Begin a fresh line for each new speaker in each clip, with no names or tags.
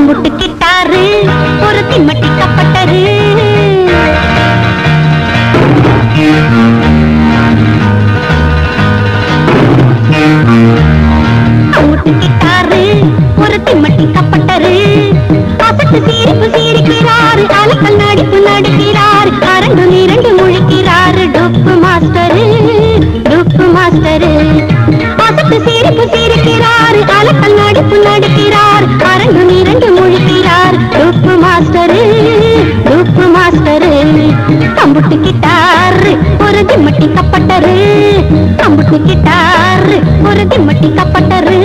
அம்புட்டு கிட்டாரு ஒரு திம்மட்டி கப்பட்டரு அம்புட்டு கிட்டாரு ஒரு திம்மட்டி கப்பட்டரு அசட்டு சீரிப்பு சீரிக்கிறாரு அலக்கல் நடிப்பு நடிக்கிறாரு அரங்கு நிரண்டு முழிக்கிறாரு டுப்பு மாஸ்டரு அசட்டு சீரிப்பு சீரிக்கிறாரு அலக்கல் நடிப்பு நடிக்கிறாரு அரங்கு நிரண்டு முழிக்கிறாரு டுப்பு மாஸ்டரு அம்புட்டு கிட்டாரு ஒரு திம்மட்டி கப்பட்டரு அம்புட்டு கிட்டாரு ஒரு திம்மட்டி கப்பட்டரு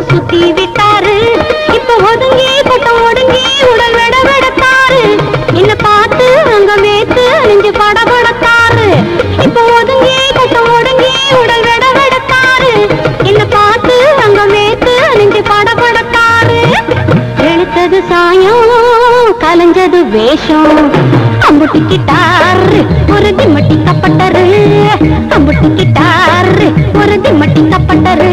சுத்தி விட்டாரு இப்ப ஒதுங்கி கொட்டம் ஒடுங்கி உடல் விட விடத்தாரு என்ன பார்த்து அங்க வேத்து நெஞ்சு படபடத்தாரு இப்ப ஒதுங்கி கொட்டம் ஒடுங்கி உடல் விட விடத்தாரு என்ன பார்த்து அங்க வேத்து நெஞ்சு படபடத்தாரு எழுத்தது சாயம் கலைஞ்சது வேஷம் அம்புட்டு கிட்டாரு ஒரு திம்மட்டி கப்பட்டரு அம்புட்டு கிட்டாரு ஒரு திம்மட்டி கப்பட்டரு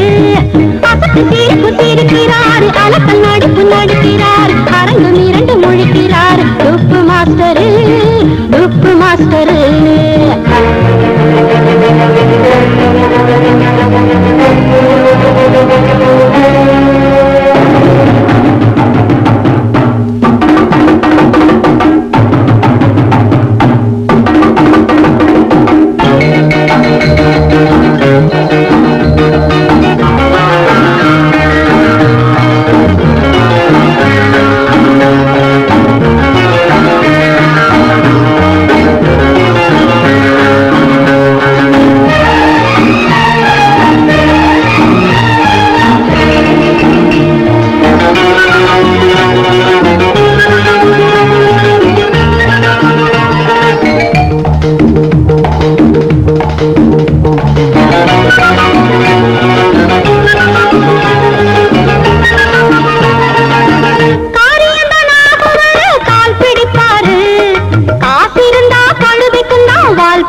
அசட்டு சீரிப்பு சீரிக்கிறாரு அலக்கல் நடிப்பு நடிக்கிறாரு அரங்கு நிரண்டு முழிக்கிறாரு டுப்பு மாஸ்டரு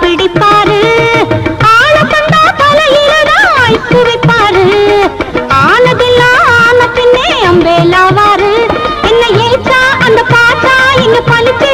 பிடிப்பாரு ஆள கண்டா தலையிலதான் ஐசு வைப்பாரு ஆனதெல்லாம் ஆன பின்னே அம்பேலாவாரு என்ன ஏச்சா அந்த பாச்சா இங்க பழிச்சு